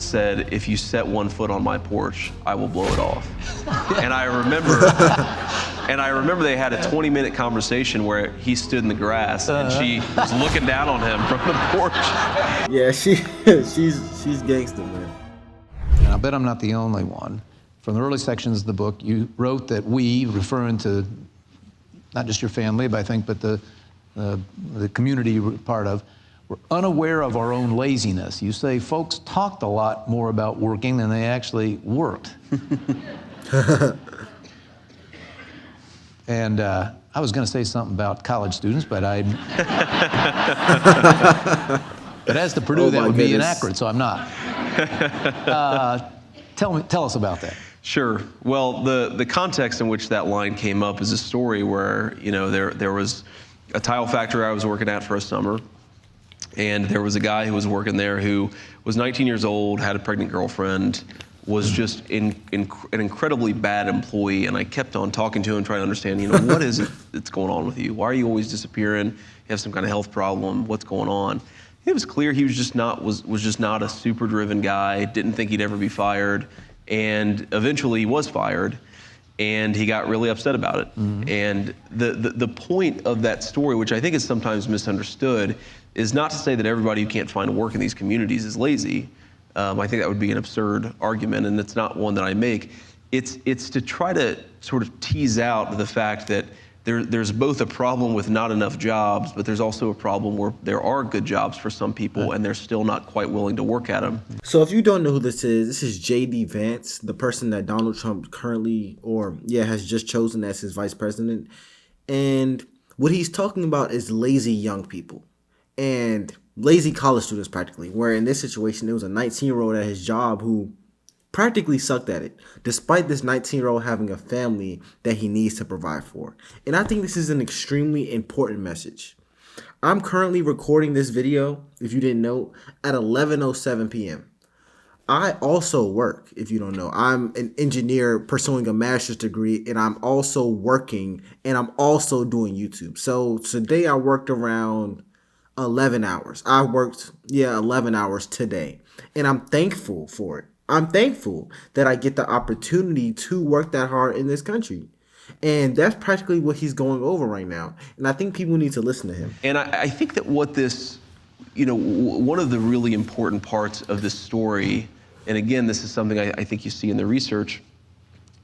said, "If you set one foot on my porch, I will blow it off." And I remember they had a 20-minute conversation where he stood in the grass and she was looking down on him from the porch. Yeah, she's gangster, man. And I bet I'm not the only one. From the early sections of the book, you wrote that we, referring to not just your family, but I think, but the community you're part of, were unaware of our own laziness. You say folks talked a lot more about working than they actually worked. And I was going to say something about college students, but but as to Purdue, that would be inaccurate, so I'm not. Tell us about that. Sure. Well, the context in which that line came up is a story where, you know, there was a tile factory I was working at for a summer, and there was a guy who was working there who was 19 years old, had a pregnant girlfriend, was just an incredibly bad employee, and I kept on talking to him, trying to understand, you know, what is it that's going on with you? Why are you always disappearing? You have some kind of health problem? What's going on? It was clear he was just not a super driven guy, didn't think he'd ever be fired, and eventually he was fired, and he got really upset about it. Mm-hmm. And the point of that story, which I think is sometimes misunderstood, is not to say that everybody who can't find work in these communities is lazy. I think that would be an absurd argument, and it's not one that I make. It's to try to sort of tease out the fact that there's both a problem with not enough jobs, but there's also a problem where there are good jobs for some people, and they're still not quite willing to work at them. So if you don't know who this is JD Vance, the person that Donald Trump currently, has just chosen as his vice president. And what he's talking about is lazy young people and lazy college students practically, where in this situation, there was a 19-year-old at his job who practically sucked at it, despite this 19-year-old having a family that he needs to provide for. And I think this is an extremely important message. I'm currently recording this video, if you didn't know, at 11:07 p.m. I also work, if you don't know. I'm an engineer pursuing a master's degree, and I'm also working, and I'm also doing YouTube. So today I worked around 11 hours. I worked, 11 hours today, and I'm thankful for it. I'm thankful that I get the opportunity to work that hard in this country. And that's practically what he's going over right now. And I think people need to listen to him. And I think that what this, one of the really important parts of this story, and again, this is something I think you see in the research,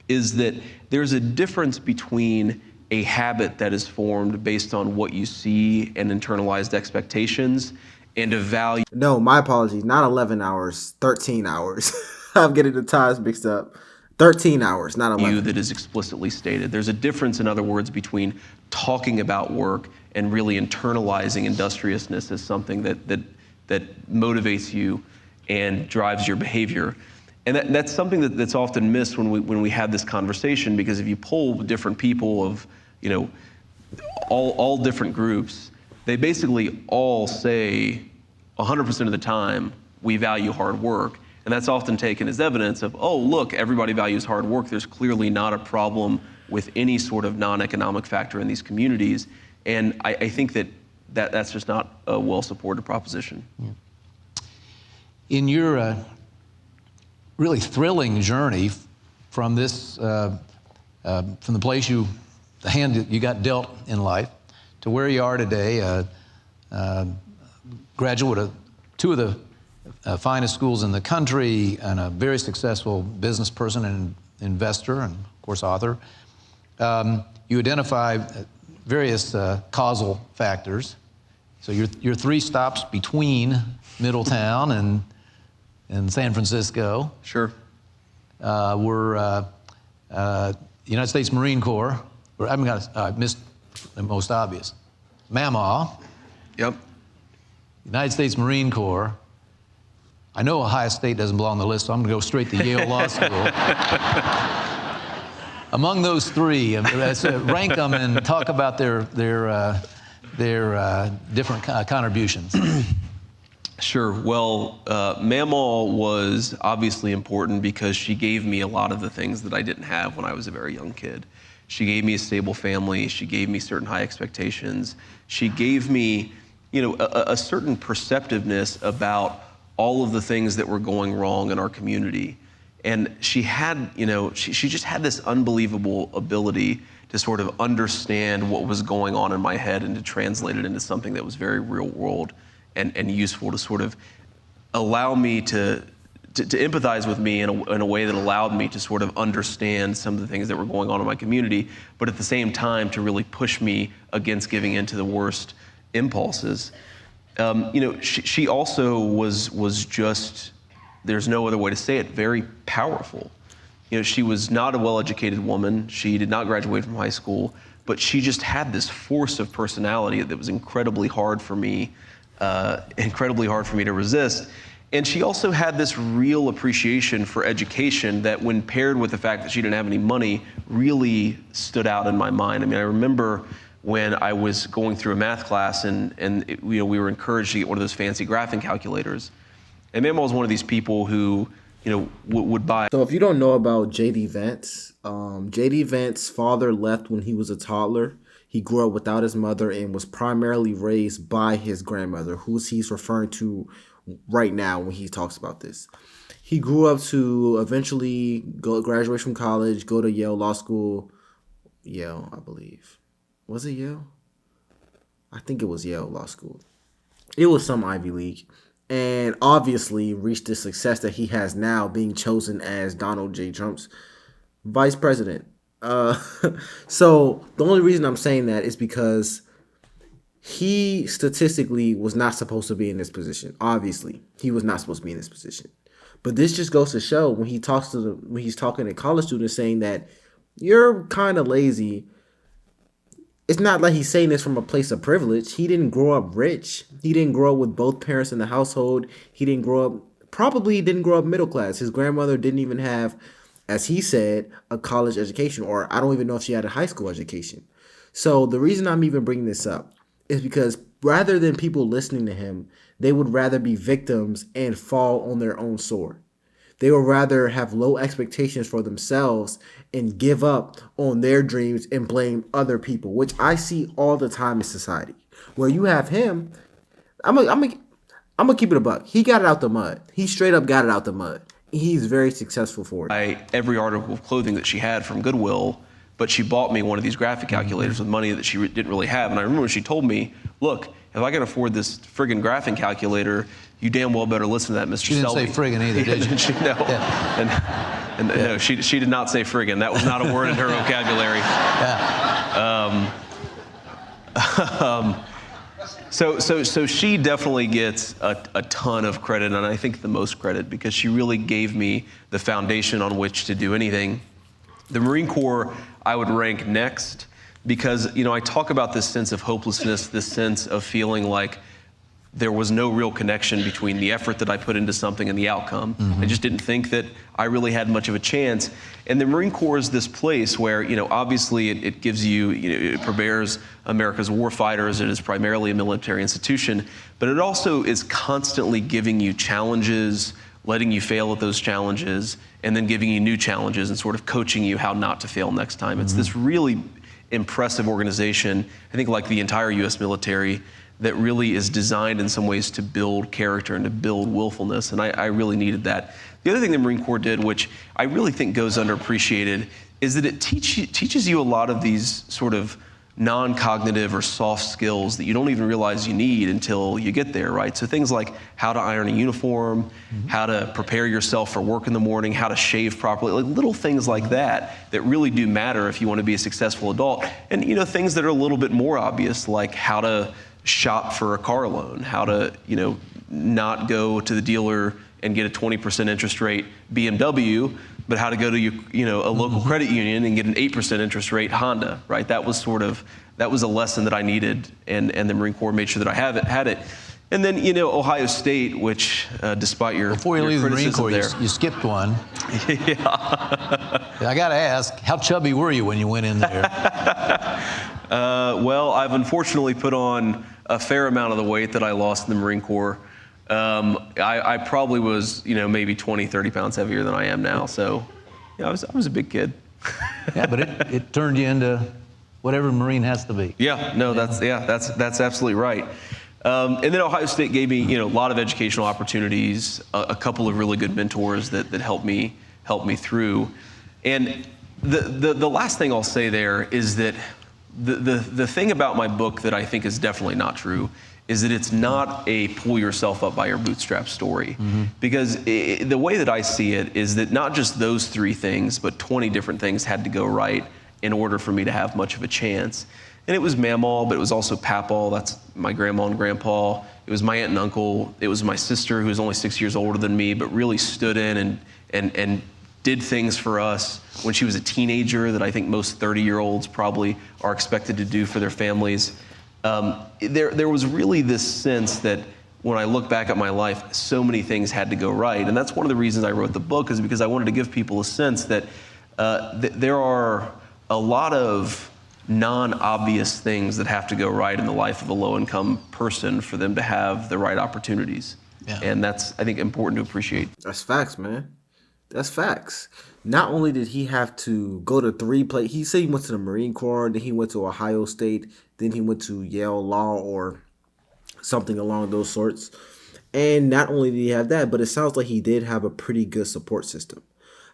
is that there's a difference between a habit that is formed based on what you see and internalized expectations and a value. No, my apologies. Not 11 hours, 13 hours. I'm getting the times mixed up. 13 hours, not 11. That is explicitly stated. There's a difference, in other words, between talking about work and really internalizing industriousness as something that motivates you and drives your behavior. And that's something that's often missed when we have this conversation, because if you poll different people of, all different groups, they basically all say 100% of the time, we value hard work. And that's often taken as evidence of, oh, look, everybody values hard work. There's clearly not a problem with any sort of non-economic factor in these communities. And I think that's just not a well-supported proposition. Yeah. In your really thrilling journey from this, from the place the hand that you got dealt in life, to where you are today, graduate of two of the finest schools in the country, and a very successful business person and investor, and of course author. You identify various causal factors. So your three stops between Middletown and San Francisco. Sure. Were United States Marine Corps. I missed the most obvious. Mamaw. Yep. United States Marine Corps. I know Ohio State doesn't belong on the list, so I'm going to go straight to Yale Law School. Among those three, rank them and talk about their different contributions. Sure. Well, Mamaw was obviously important because she gave me a lot of the things that I didn't have when I was a very young kid. She gave me a stable family. She gave me certain high expectations. She gave me, a certain perceptiveness about all of the things that were going wrong in our community. And she had, she just had this unbelievable ability to sort of understand what was going on in my head and to translate it into something that was very real world and useful to sort of allow me to empathize with me in a way that allowed me to sort of understand some of the things that were going on in my community, but at the same time to really push me against giving in to the worst impulses. She also was just, there's no other way to say it, very powerful. She was not a well-educated woman. She did not graduate from high school, but she just had this force of personality that was incredibly hard for me to resist. And she also had this real appreciation for education that, when paired with the fact that she didn't have any money, really stood out in my mind. I mean, I remember when I was going through a math class and we were encouraged to get one of those fancy graphing calculators. And Mama was one of these people who, would buy. So if you don't know about JD Vance, JD Vance's father left when he was a toddler. He grew up without his mother and was primarily raised by his grandmother, who he's referring to right now when he talks about this. He grew up to eventually graduate from college, go to Yale Law School. Yale, I believe. Was it Yale? I think it was Yale Law School. It was some Ivy League. And obviously reached the success that he has now, being chosen as Donald J. Trump's vice president. So the only reason I'm saying that is because he statistically was not supposed to be in this position. Obviously, he was not supposed to be in this position. But this just goes to show when he's talking to college students, saying that you're kind of lazy. It's not like he's saying this from a place of privilege. He didn't grow up rich. He didn't grow up with both parents in the household. He didn't grow up middle class. His grandmother didn't even have, as he said, a college education, or I don't even know if she had a high school education. So the reason I'm even bringing this up is because rather than people listening to him, they would rather be victims and fall on their own sword. They would rather have low expectations for themselves and give up on their dreams and blame other people, which I see all the time in society. Where you have him, I'm gonna keep it a buck. He got it out the mud. He straight up got it out the mud. He's very successful for it. Every article of clothing that she had from Goodwill, but she bought me one of these graphic calculators with money that she didn't really have. And I remember she told me, look, if I can afford this friggin' graphing calculator, you damn well better listen to that, Mr. She didn't Selby. say friggin' either, did she? No. Yeah. No, she did not say friggin'. That was not a word in her vocabulary. Yeah. So she definitely gets a ton of credit, and I think the most credit, because she really gave me the foundation on which to do anything. The Marine Corps I would rank next because, I talk about this sense of hopelessness, this sense of feeling like there was no real connection between the effort that I put into something and the outcome. Mm-hmm. I just didn't think that I really had much of a chance. And the Marine Corps is this place where, obviously it gives you, it prepares America's war fighters. It is primarily a military institution, but it also is constantly giving you challenges, letting you fail at those challenges, and then giving you new challenges and sort of coaching you how not to fail next time. Mm-hmm. It's this really impressive organization, I think like the entire U.S. military, that really is designed in some ways to build character and to build willfulness, and I really needed that. The other thing the Marine Corps did, which I really think goes underappreciated, is that it teaches you a lot of these sort of non-cognitive or soft skills that you don't even realize you need until you get there, right? So things like how to iron a uniform, mm-hmm. how to prepare yourself for work in the morning, how to shave properly, like little things like that really do matter if you want to be a successful adult. And things that are a little bit more obvious, like how to shop for a car loan, how to, not go to the dealer and get a 20% interest rate BMW, but how to go to a local mm-hmm. credit union and get an 8% interest rate Honda, right? That was a lesson that I needed, and the Marine Corps made sure that I had it. And then, Ohio State, which despite your Before you leave the Marine Corps, you skipped one. Yeah. I got to ask, how chubby were you when you went in there? Well, I've unfortunately put on a fair amount of the weight that I lost in the Marine Corps. I probably was, maybe 20, 30 pounds heavier than I am now. So, I was a big kid. Yeah, but it turned you into whatever a Marine has to be. Yeah, no, that's absolutely right. And then Ohio State gave me, a lot of educational opportunities, a couple of really good mentors that helped me through. And the last thing I'll say there is that the thing about my book that I think is definitely not true is that it's not a pull yourself up by your bootstrap story. Because the way that I see it is that not just those 3 things, but 20 different things had to go right in order for me to have much of a chance. And it was Mamaw, but it was also Papaw, that's my grandma and grandpa. It was my aunt and uncle. It was my sister, who was only 6 years older than me, but really stood in and did things for us when she was a teenager that I think most 30-year-olds probably are expected to do for their families. There was really this sense that when I look back at my life, so many things had to go right. And that's one of the reasons I wrote the book, is because I wanted to give people a sense that there are a lot of non-obvious things that have to go right in the life of a low-income person for them to have the right opportunities. Yeah. And that's, I think, important to appreciate. That's facts, man. That's facts. Not only did he have to go to 3 places, he said he went to the Marine Corps, then he went to Ohio State, then he went to Yale Law or something along those sorts. And not only did he have that, but it sounds like he did have a pretty good support system.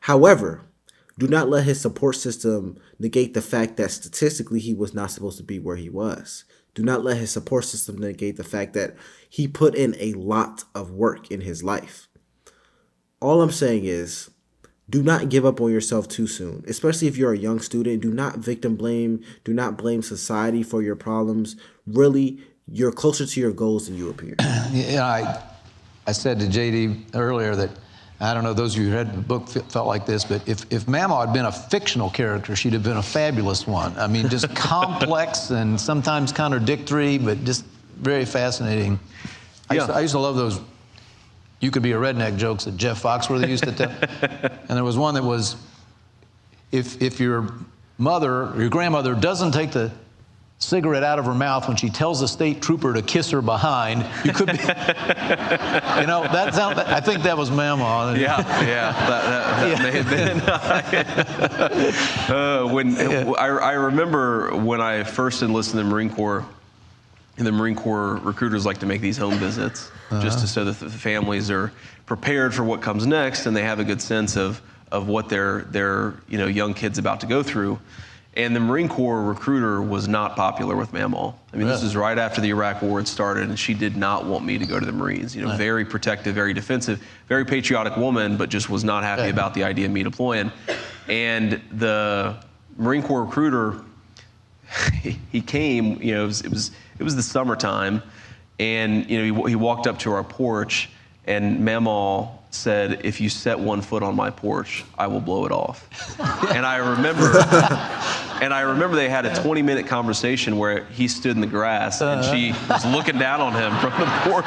However, do not let his support system negate the fact that statistically he was not supposed to be where he was. Do not let his support system negate the fact that he put in a lot of work in his life. All I'm saying is, do not give up on yourself too soon, especially if you're a young student. Do not victim blame. Do not blame society for your problems. Really, you're closer to your goals than you appear. I said to JD earlier that, I don't know, those of you who read the book felt like this, but if Mamaw had been a fictional character, she'd have been a fabulous one. I mean, just complex and sometimes contradictory, but just very fascinating. I used to love those "you could be a redneck" jokes that Jeff Foxworthy used to tell. And there was one that was, if your mother or your grandmother doesn't take the cigarette out of her mouth when she tells the state trooper to kiss her behind, you could be, I think that was Mamaw. That may have been. I remember when I first enlisted in the Marine Corps, and the Marine Corps recruiters like to make these home visits just so that the families are prepared for what comes next and they have a good sense of what their young kids about to go through. And the Marine Corps recruiter was not popular with Mamaw. I mean, This is right after the Iraq War had started, and she did not want me to go to the Marines. Very protective, very defensive, very patriotic woman, but just was not happy about the idea of me deploying. And the Marine Corps recruiter, he came. It was the summertime, and he walked up to our porch, and Mamaw said, "If you set 1 foot on my porch, I will blow it off." And I remember they had a 20-minute conversation where he stood in the grass and she was looking down on him from the porch.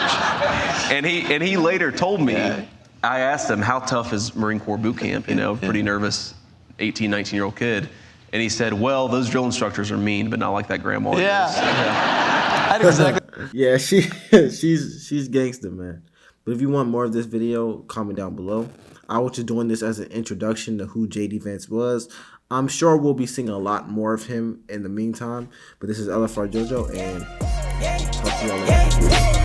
And he later told me, I asked him, "How tough is Marine Corps boot camp?" Pretty nervous 18, 19-year-old kid. And he said, "Well, those drill instructors are mean, but not like that grandma is." Yeah, she's gangster, man. But if you want more of this video, comment down below. I was just doing this as an introduction to who JD Vance was. I'm sure we'll be seeing a lot more of him in the meantime. But this is LFR Jojo, and talk to y'all later.